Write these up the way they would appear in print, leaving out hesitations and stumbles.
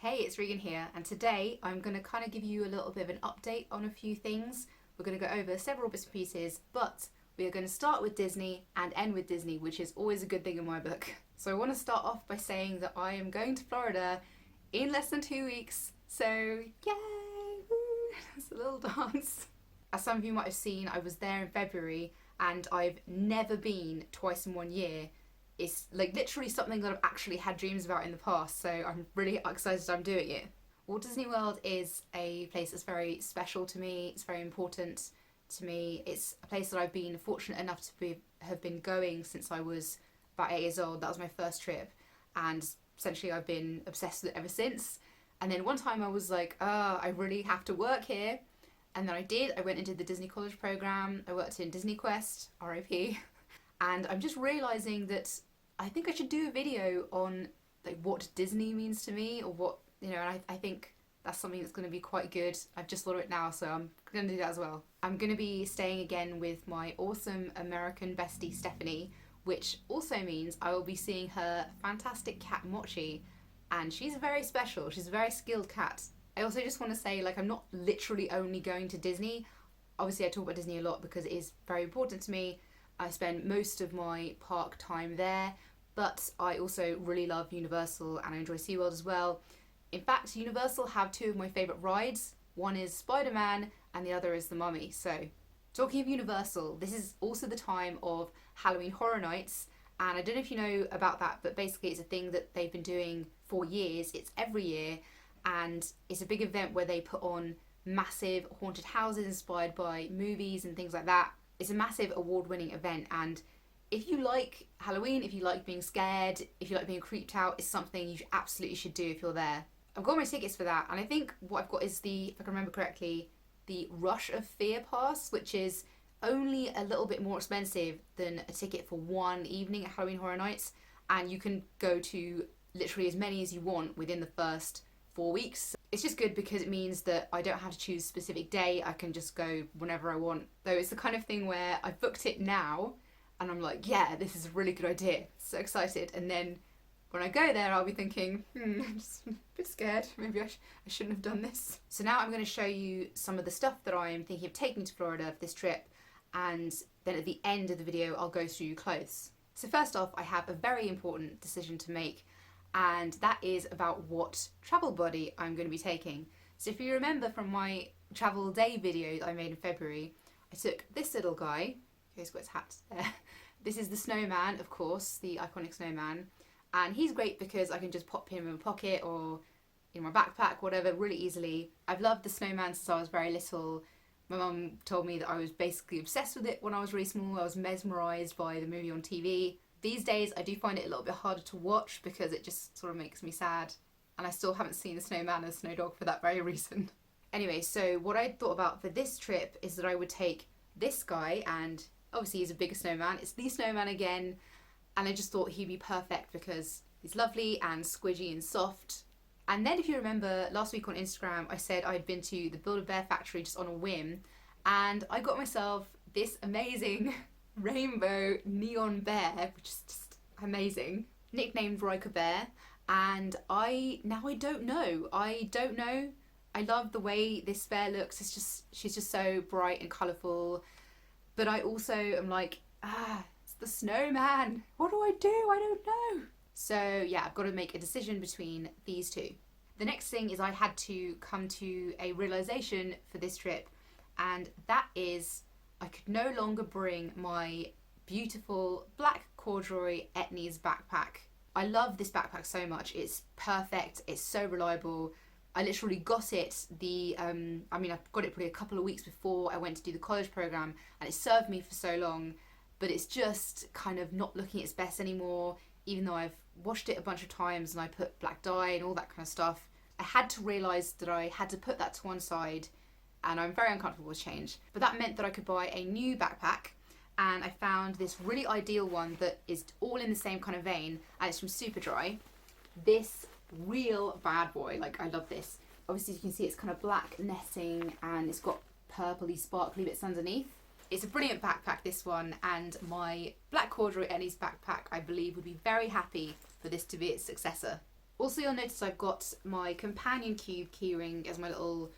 Hey, it's Regan here, and today I'm going to kind of give you a little bit of an update on a few things. We're going to go over several bits and pieces, but we are going to start with Disney and end with Disney, which is always a good thing in my book. So I want to start off by saying that I am going to Florida in less than 2 weeks, so yay! Woo! It's a little dance. As some of you might have seen, I was there in February, and I've never been twice in 1 year. It's like literally something that I've actually had dreams about in the past, so I'm really excited I'm doing it. Walt Disney World is a place that's very special to me. It's very important to me. It's a place that I've been fortunate enough to have been going since I was about 8 years old. That was my first trip, and essentially I've been obsessed with it ever since. And then one time I was like, I really have to work here. And then I did. I went into the Disney College program. I worked in Disney Quest, RIP. And I'm just realising that I think I should do a video on like what Disney means to me, or what, you know, and I think that's something that's going to be quite good. I've just thought of it now, so I'm going to do that as well. I'm going to be staying again with my awesome American bestie Stephanie, which also means I will be seeing her fantastic cat Mochi, and she's very special. She's a very skilled cat. I also just want to say, like, I'm not literally only going to Disney. Obviously I talk about Disney a lot because it is very important to me. I spend most of my park time there, but I also really love Universal and I enjoy SeaWorld as well. In fact, Universal have two of my favourite rides. One is Spider-Man and the other is The Mummy. So, talking of Universal, this is also the time of Halloween Horror Nights, and I don't know if you know about that, but basically it's a thing that they've been doing for years. It's every year, and it's a big event where they put on massive haunted houses inspired by movies and things like that. It's a massive award-winning event, and if you like Halloween, if you like being scared, if you like being creeped out, it's something you absolutely should do if you're there. I've got my tickets for that, and I think what I've got is if I can remember correctly, the Rush of Fear Pass, which is only a little bit more expensive than a ticket for one evening at Halloween Horror Nights, and you can go to literally as many as you want within the first 4 weeks. It's just good because it means that I don't have to choose a specific day. I can just go whenever I want. Though it's the kind of thing where I've booked it now and I'm like, yeah, this is a really good idea. So excited. And then when I go there, I'll be thinking, I'm just a bit scared. Maybe I shouldn't have done this. So now I'm going to show you some of the stuff that I'm thinking of taking to Florida for this trip. And then at the end of the video, I'll go through clothes. So first off, I have a very important decision to make, and that is about what travel buddy I'm going to be taking. So if you remember from my travel day video that I made in February, I took this little guy, he's got his hat there. This is the snowman, of course, the iconic snowman, and he's great because I can just pop him in my pocket or in my backpack, whatever, really easily. I've loved the snowman since I was very little. My mum told me that I was basically obsessed with it when I was really small. I was mesmerised by the movie on TV. These days I do find it a little bit harder to watch because it just sort of makes me sad, and I still haven't seen the snowman and snow dog for that very reason. Anyway, so what I thought about for this trip is that I would take this guy, and obviously he's a bigger snowman, it's the snowman again, and I just thought he'd be perfect because he's lovely and squidgy and soft. And then if you remember last week on Instagram, I said I'd been to the Build-A-Bear factory just on a whim, and I got myself this amazing rainbow neon bear, which is just amazing, nicknamed Ryker Bear. And I don't know. I love the way this bear looks. She's just so bright and colourful. But I also am like, it's the snowman. What do I do? I don't know. So yeah, I've got to make a decision between these two. The next thing is I had to come to a realisation for this trip, and that is I could no longer bring my beautiful black corduroy Etnies backpack. I love this backpack so much. It's perfect. It's so reliable. I literally got it I've got it probably a couple of weeks before I went to do the college program, and it served me for so long, but it's just kind of not looking its best anymore, even though I've washed it a bunch of times and I put black dye and all that kind of stuff. I had to realise that I had to put that to one side, and I'm very uncomfortable with change. But that meant that I could buy a new backpack, and I found this really ideal one that is all in the same kind of vein, and it's from Superdry. This real bad boy, like, I love this. Obviously you can see it's kind of black netting and it's got purpley sparkly bits underneath. It's a brilliant backpack, this one, and my black corduroy Etnies backpack I believe would be very happy for this to be its successor. Also, you'll notice I've got my companion cube keyring as my little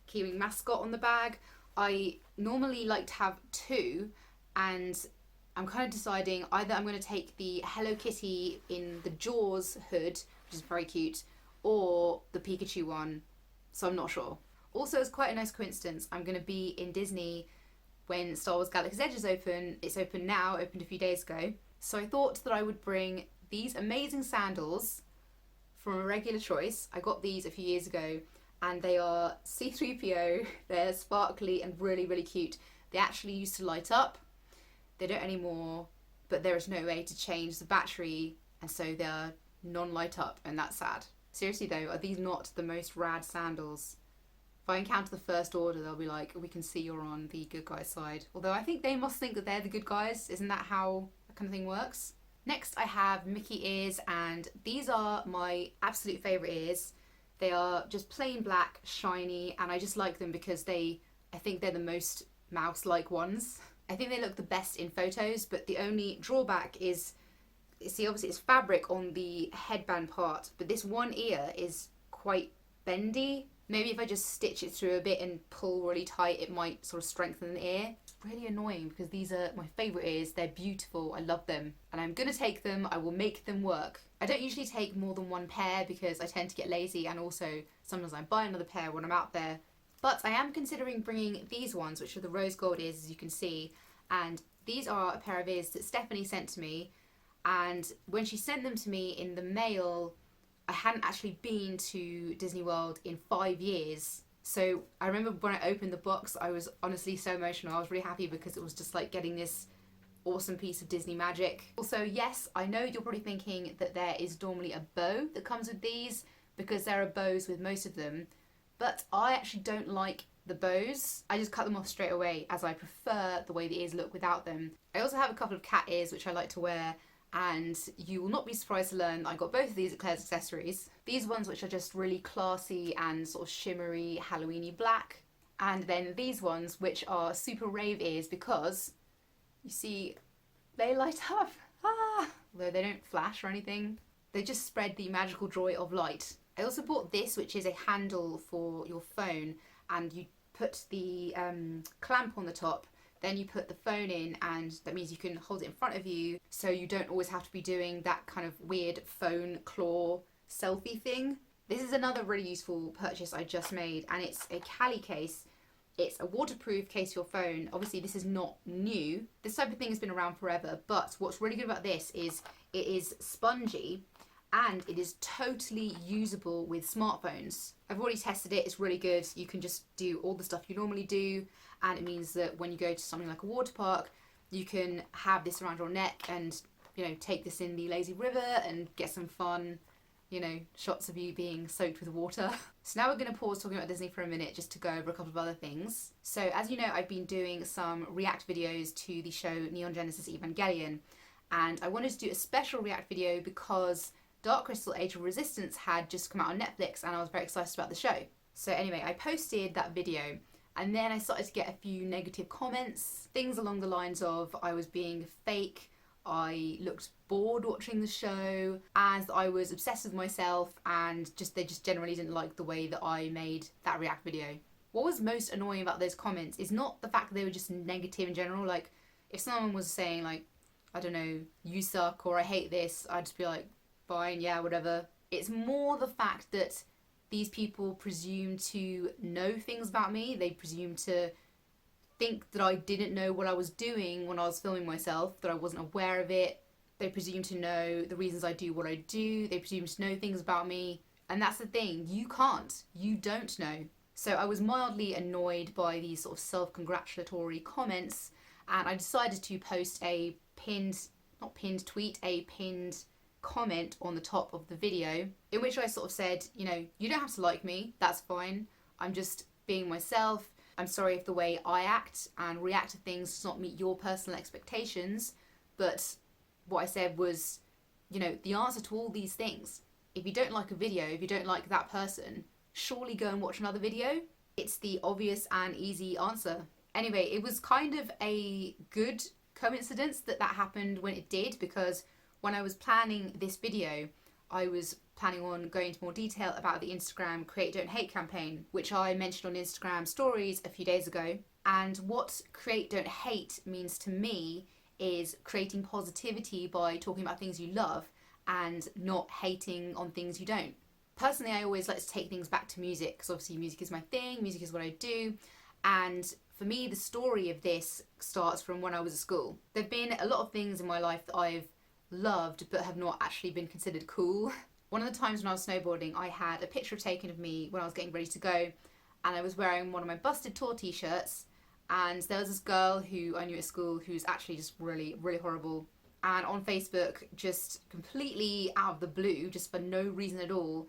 keyring mascot on the bag. I normally like to have two, and I'm kind of deciding either I'm going to take the Hello Kitty in the Jaws hood, which is very cute, or the Pikachu one, so I'm not sure. Also, it's quite a nice coincidence. I'm going to be in Disney when Star Wars Galaxy's Edge is open. It's open now, opened a few days ago. So I thought that I would bring these amazing sandals from a regular choice. I got these a few years ago and they are C3PO. They're sparkly and really, really cute. They actually used to light up. They don't anymore, but there is no way to change the battery, and so they're non-light up, and that's sad. Seriously though, are these not the most rad sandals? If I encounter the First Order, they'll be like, we can see you're on the good guy side. Although I think they must think that they're the good guys. Isn't that how that kind of thing works? Next I have Mickey ears, and these are my absolute favourite ears. They are just plain black, shiny, and I just like them because I think they're the most mouse-like ones. I think they look the best in photos, but the only drawback is, see, obviously it's fabric on the headband part, but this one ear is quite bendy. Maybe if I just stitch it through a bit and pull really tight, it might sort of strengthen the ear. It's really annoying because these are my favourite ears. They're beautiful. I love them. And I'm going to take them. I will make them work. I don't usually take more than one pair because I tend to get lazy, and also sometimes I buy another pair when I'm out there. But I am considering bringing these ones, which are the rose gold ears, as you can see. And these are a pair of ears that Stephanie sent to me. And when she sent them to me in the mail, I hadn't actually been to Disney World in 5 years. So I remember when I opened the box, I was honestly so emotional. I was really happy because it was just like getting this awesome piece of Disney magic. Also, yes, I know you're probably thinking that there is normally a bow that comes with these because there are bows with most of them. But I actually don't like the bows. I just cut them off straight away as I prefer the way the ears look without them. I also have a couple of cat ears which I like to wear, and you will not be surprised to learn that I got both of these at Claire's Accessories. These ones which are just really classy and sort of shimmery Halloweeny black, and then these ones which are super rave ears because you see they light up. Although they don't flash or anything, they just spread the magical joy of light. I also bought this, which is a handle for your phone, and you put the clamp on the top, then you put the phone in, and that means you can hold it in front of you, so you don't always have to be doing that kind of weird phone claw selfie thing. This is another really useful purchase I just made, and it's a Cali case. It's a waterproof case for your phone. Obviously this is not new. This type of thing has been around forever, but what's really good about this is it is spongy, and it is totally usable with smartphones. I've already tested it, it's really good. You can just do all the stuff you normally do, and it means that when you go to something like a water park, you can have this around your neck and, you know, take this in the lazy river and get some fun, you know, shots of you being soaked with water. So now we're going to pause talking about Disney for a minute just to go over a couple of other things. So as you know, I've been doing some react videos to the show Neon Genesis Evangelion, and I wanted to do a special react video because Dark Crystal Age of Resistance had just come out on Netflix, and I was very excited about the show. So anyway, I posted that video, and then I started to get a few negative comments, things along the lines of I was being fake, I looked bored watching the show, and I was obsessed with myself, and they just generally didn't like the way that I made that react video. What was most annoying about those comments is not the fact that they were just negative in general. Like, if someone was saying, like, I don't know, you suck, or I hate this, I'd just be like, fine, yeah, whatever. It's more the fact that these people presume to know things about me. They presume to think that I didn't know what I was doing when I was filming myself, that I wasn't aware of it. They presume to know the reasons I do what I do. They presume to know things about me. And that's the thing, you can't. You don't know. So I was mildly annoyed by these sort of self-congratulatory comments, and I decided to post a pinned comment on the top of the video in which I sort of said, you know, you don't have to like me, that's fine. I'm just being myself. I'm sorry if the way I act and react to things does not meet your personal expectations, but what I said was, you know, the answer to all these things, if you don't like a video, if you don't like that person, surely go and watch another video. It's the obvious and easy answer. Anyway, it was kind of a good coincidence that happened when it did, because when I was planning this video, I was planning on going into more detail about the Instagram Create Don't Hate campaign, which I mentioned on Instagram stories a few days ago. And what Create Don't Hate means to me is creating positivity by talking about things you love and not hating on things you don't. Personally, I always like to take things back to music, because obviously music is my thing, music is what I do. And for me, the story of this starts from when I was at school. There have been a lot of things in my life that I've loved but have not actually been considered cool. One of the times when I was snowboarding, I had a picture taken of me when I was getting ready to go, and I was wearing one of my busted tour t-shirts, and there was this girl who I knew at school who's actually just really, really horrible. And on Facebook, just completely out of the blue, just for no reason at all,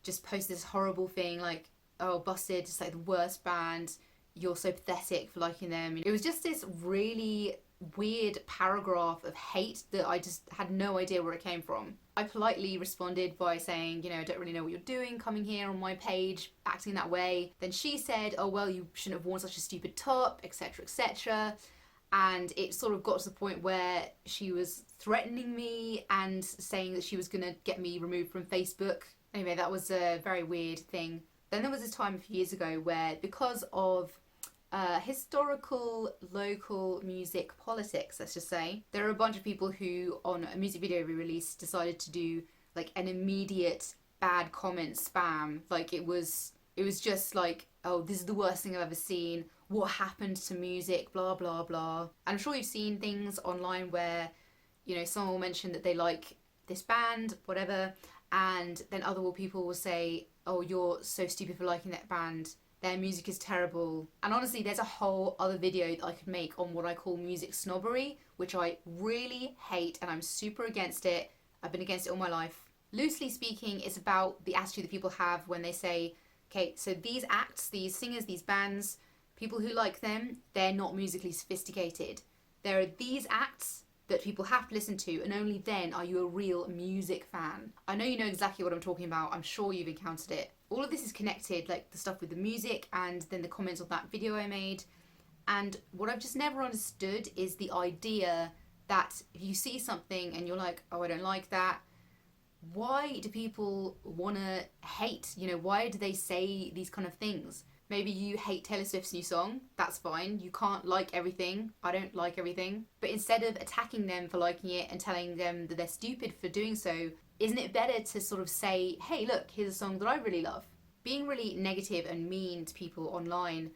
just posted this horrible thing like, oh, Busted, just like the worst band, you're so pathetic for liking them. It was just this really weird paragraph of hate that I just had no idea where it came from. I politely responded by saying, I don't really know what you're doing coming here on my page, acting that way. Then she said, oh well, you shouldn't have worn such a stupid top, etc, etc. And it sort of got to the point where she was threatening me and saying that she was gonna get me removed from Facebook. Anyway, that was a very weird thing. Then there was this time a few years ago where, because of historical local music politics, let's just say, there are a bunch of people who, on a music video we released, decided to do like an immediate bad comment spam. Like it was just like, oh, this is the worst thing I've ever seen, what happened to music, blah blah blah. And I'm sure you've seen things online where someone will mention that they like this band, whatever, and then other people will say, oh, you're so stupid for liking that band, their music is terrible. And honestly, there's a whole other video that I could make on what I call music snobbery, which I really hate and I'm super against it. I've been against it all my life. Loosely speaking, it's about the attitude that people have when they say, okay, so these acts, these singers, these bands, people who like them, they're not musically sophisticated. There are these acts that people have to listen to, and only then are you a real music fan. I know you know exactly what I'm talking about. I'm sure you've encountered it. All of this is connected, like the stuff with the music and then the comments on that video I made. And what I've just never understood is the idea that if you see something and you're like, oh, I don't like that, why do people want to hate? Why do they say these kind of things? Maybe you hate Taylor Swift's new song, that's fine. You can't like everything. I don't like everything. But instead of attacking them for liking it and telling them that they're stupid for doing so, isn't it better to sort of say, hey, look, here's a song that I really love? Being really negative and mean to people online,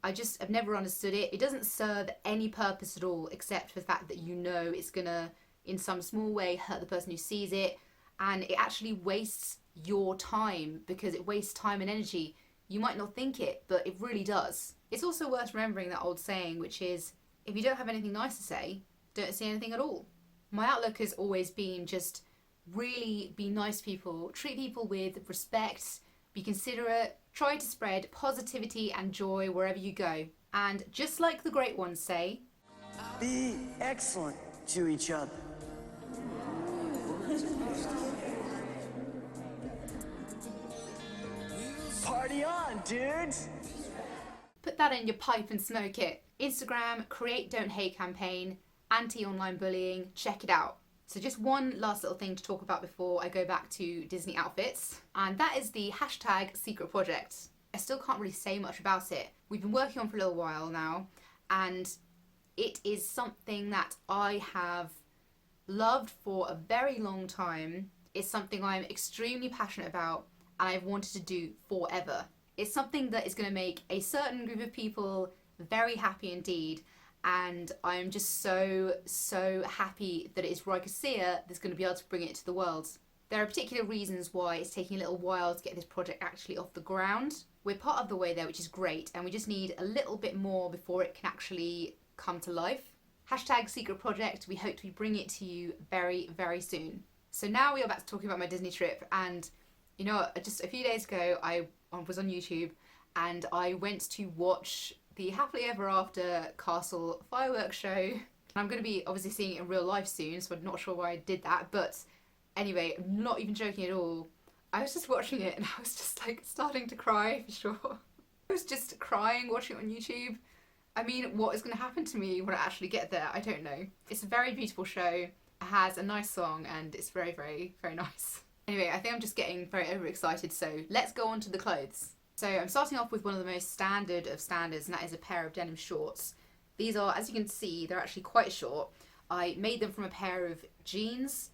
I just have never understood it. It doesn't serve any purpose at all, except for the fact that it's gonna, in some small way, hurt the person who sees it. And it actually wastes your time, because it wastes time and energy. You might not think it, but it really does. It's also worth remembering that old saying, which is, if you don't have anything nice to say, don't say anything at all. My outlook has always been just really be nice to people, treat people with respect, be considerate, try to spread positivity and joy wherever you go. And just like the great ones say, be excellent to each other. Party on, dudes! Put that in your pipe and smoke it. Instagram, Create Don't Hate campaign, anti-online bullying, check it out. So just one last little thing to talk about before I go back to Disney outfits, and that is the hashtag secret project. I still can't really say much about it. We've been working on for a little while now, and it is something that I have loved for a very long time. It's something I'm extremely passionate about and I've wanted to do forever. It's something that is going to make a certain group of people very happy indeed, and I'm just so happy that it is Ryker Sear that's going to be able to bring it to the world. There are particular reasons why it's taking a little while to get this project actually off the ground. We're part of the way there, which is great, and we just need a little bit more before it can actually come to life. Hashtag secret project, we hope to bring it to you very, very soon. So now we are back to talking about my Disney trip, and just a few days ago I was on YouTube and I went to watch the Happily Ever After Castle fireworks show. I'm going to be obviously seeing it in real life soon, so I'm not sure why I did that, but anyway, I'm not even joking at all. I was just watching it and I was just like starting to cry for sure. I was just crying watching it on YouTube. I mean, what is going to happen to me when I actually get there? I don't know. It's a very beautiful show. It has a nice song and it's very, very, very nice. Anyway, I think I'm just getting very overexcited, so let's go on to the clothes. So I'm starting off with one of the most standard of standards, and that is a pair of denim shorts. These are, as you can see, they're actually quite short. I made them from a pair of jeans,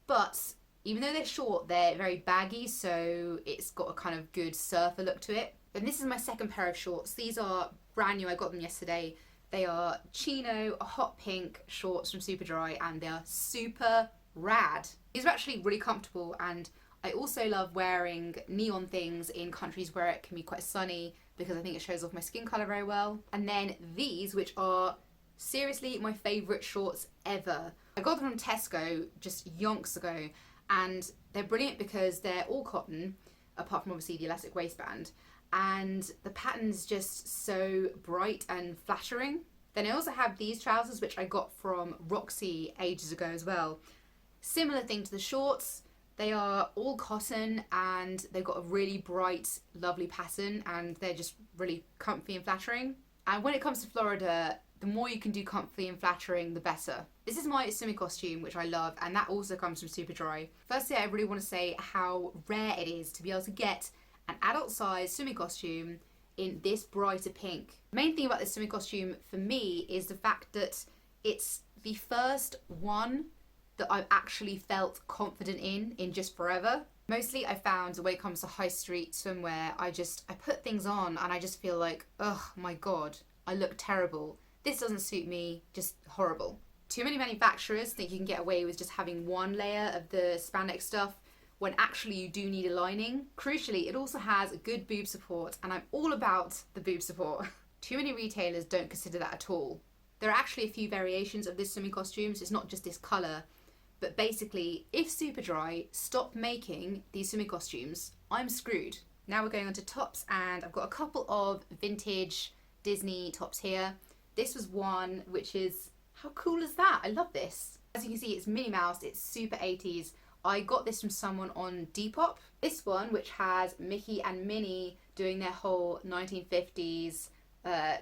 but even though they're short, they're very baggy, so it's got a kind of good surfer look to it. And this is my second pair of shorts. These are brand new, I got them yesterday. They are chino, hot pink shorts from Superdry, and they are super rad. These are actually really comfortable, and I also love wearing neon things in countries where it can be quite sunny because I think it shows off my skin colour very well. And then these, which are seriously my favourite shorts ever. I got them from Tesco just yonks ago, and they're brilliant because they're all cotton, apart from obviously the elastic waistband, and the pattern's just so bright and flattering. Then I also have these trousers, which I got from Roxy ages ago as well. Similar thing to the shorts. They are all cotton and they've got a really bright, lovely pattern, and they're just really comfy and flattering. And when it comes to Florida, the more you can do comfy and flattering, the better. This is my swimming costume, which I love, and that also comes from Superdry. Firstly, I really want to say how rare it is to be able to get an adult size swimming costume in this brighter pink. The main thing about this swimming costume for me is the fact that it's the first one that I've actually felt confident in just forever. Mostly I found when it comes to high street swimwear, I put things on and I just feel like, oh my god, I look terrible. This doesn't suit me, just horrible. Too many manufacturers think you can get away with just having one layer of the spandex stuff when actually you do need a lining. Crucially, it also has good boob support, and I'm all about the boob support. Too many retailers don't consider that at all. There are actually a few variations of this swimming costume, so it's not just this colour. But basically, if Superdry stop making these swimming costumes, I'm screwed. Now we're going on to tops, and I've got a couple of vintage Disney tops here. This was one which is, how cool is that? I love this. As you can see, it's Minnie Mouse, it's super 80s. I got this from someone on Depop. This one, which has Mickey and Minnie doing their whole 1950s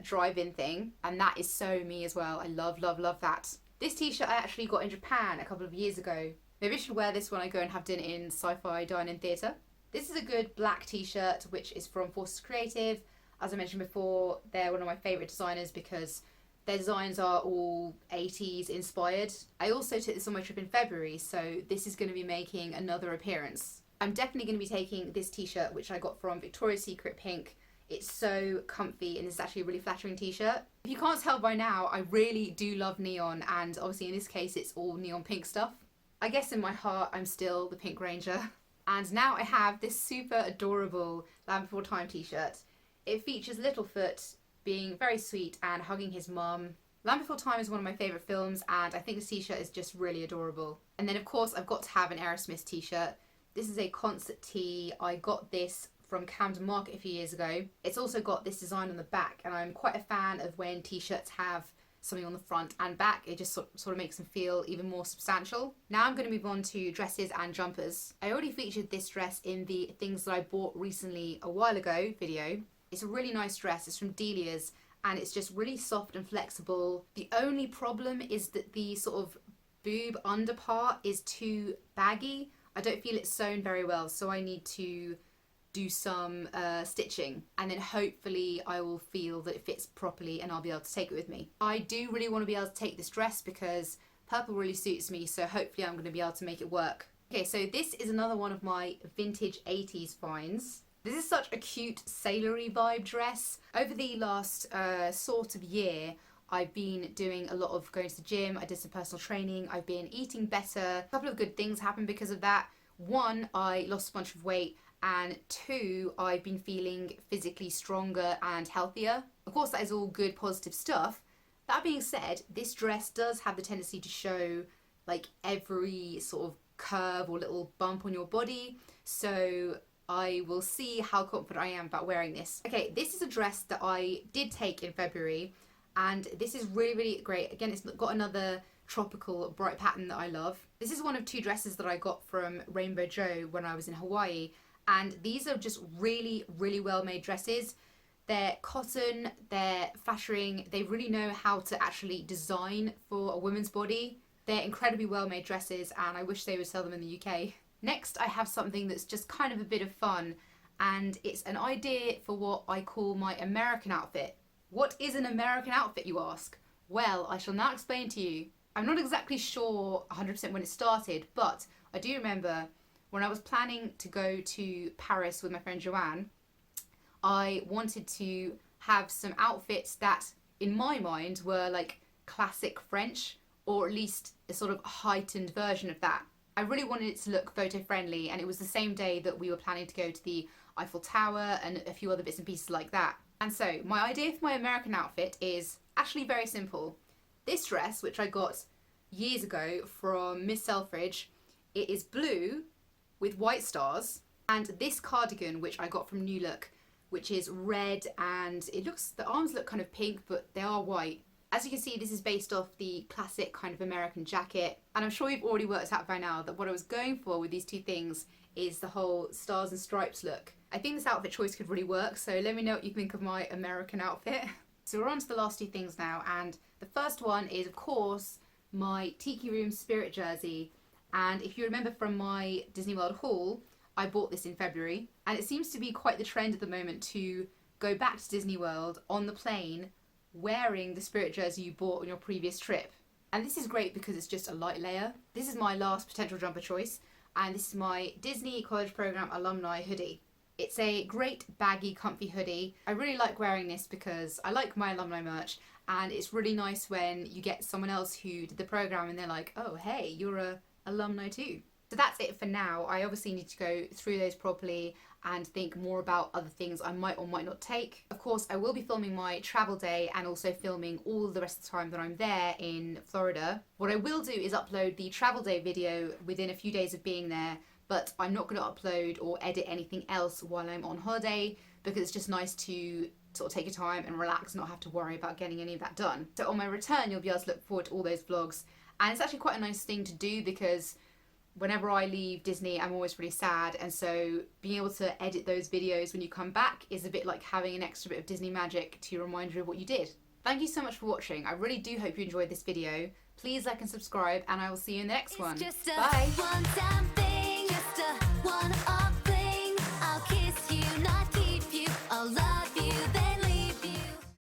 drive-in thing, and that is so me as well. I love, love, love that. This t-shirt I actually got in Japan a couple of years ago. Maybe I should wear this when I go and have dinner in Sci-Fi Dine-In Theatre. This is a good black t-shirt, which is from Forces Creative. As I mentioned before, they're one of my favourite designers because their designs are all 80s inspired. I also took this on my trip in February, so this is going to be making another appearance. I'm definitely going to be taking this t-shirt, which I got from Victoria's Secret Pink. It's so comfy, and it's actually a really flattering t-shirt. If you can't tell by now, I really do love neon, and obviously in this case it's all neon pink stuff. I guess in my heart I'm still the Pink Ranger. And now I have this super adorable Land Before Time t-shirt. It features Littlefoot being very sweet and hugging his mum. Land Before Time is one of my favourite films, and I think this t-shirt is just really adorable. And then of course I've got to have an Aerosmith t-shirt. This is a concert tee. I got this from Camden Market a few years ago. It's also got this design on the back, and I'm quite a fan of when t-shirts have something on the front and back. It just sort of makes them feel even more substantial. Now I'm going to move on to dresses and jumpers. I already featured this dress in the things that I bought recently a while ago video. It's a really nice dress. It's from Delia's, and it's just really soft and flexible. The only problem is that the sort of boob under part is too baggy. I don't feel it's sewn very well, so I need to do some stitching, and then hopefully I will feel that it fits properly and I'll be able to take it with me. I do really want to be able to take this dress because purple really suits me, so hopefully I'm going to be able to make it work. Okay, so this is another one of my vintage 80s finds. This is such a cute sailory vibe dress. Over the last sort of year, I've been doing a lot of going to the gym. I did some personal training. I've been eating better. A couple of good things happened because of that. One, I lost a bunch of weight, and two, I've been feeling physically stronger and healthier. Of course, that is all good, positive stuff. That being said, this dress does have the tendency to show like every sort of curve or little bump on your body. So I will see how confident I am about wearing this. Okay, this is a dress that I did take in February, and this is really, really great. Again, it's got another tropical bright pattern that I love. This is one of two dresses that I got from Rainbow Joe when I was in Hawaii. And these are just really, really well made dresses. They're cotton, they're flattering, they really know how to actually design for a woman's body. They're incredibly well made dresses, and I wish they would sell them in the UK. Next, I have something that's just kind of a bit of fun, and it's an idea for what I call my American outfit. What is an American outfit, you ask? Well, I shall now explain to you. I'm not exactly sure 100% when it started, but I do remember when I was planning to go to Paris with my friend Joanne, I wanted to have some outfits that, in my mind, were like classic French, or at least a sort of heightened version of that. I really wanted it to look photo friendly, and it was the same day that we were planning to go to the Eiffel Tower and a few other bits and pieces like that. And so my idea for my American outfit is actually very simple. This dress, which I got years ago from Miss Selfridge, it is blue with white stars, and this cardigan, which I got from New Look, which is red, and the arms look kind of pink, but they are white. As you can see, this is based off the classic kind of American jacket, and I'm sure you've already worked out by now that what I was going for with these two things is the whole stars and stripes look. I think this outfit choice could really work, so let me know what you think of my American outfit. So we're on to the last two things now, and the first one is, of course, my Tiki Room Spirit jersey. And if you remember from my Disney World haul, I bought this in February, and it seems to be quite the trend at the moment to go back to Disney World on the plane wearing the Spirit jersey you bought on your previous trip. And this is great because it's just a light layer. This is my last potential jumper choice, and this is my Disney College Program alumni hoodie. It's a great baggy, comfy hoodie. I really like wearing this because I like my alumni merch, and it's really nice when you get someone else who did the program and they're like, oh hey, you're a alumni too. So that's it for now. I obviously need to go through those properly and think more about other things I might or might not take. Of course, I will be filming my travel day and also filming all the rest of the time that I'm there in Florida. What I will do is upload the travel day video within a few days of being there, but I'm not going to upload or edit anything else while I'm on holiday, because it's just nice to sort of take your time and relax and not have to worry about getting any of that done. So on my return, you'll be able to look forward to all those vlogs. And it's actually quite a nice thing to do because whenever I leave Disney, I'm always really sad, and so being able to edit those videos when you come back is a bit like having an extra bit of Disney magic to remind you of what you did. Thank you so much for watching. I really do hope you enjoyed this video. Please like and subscribe, and I will see you in the next one. Bye!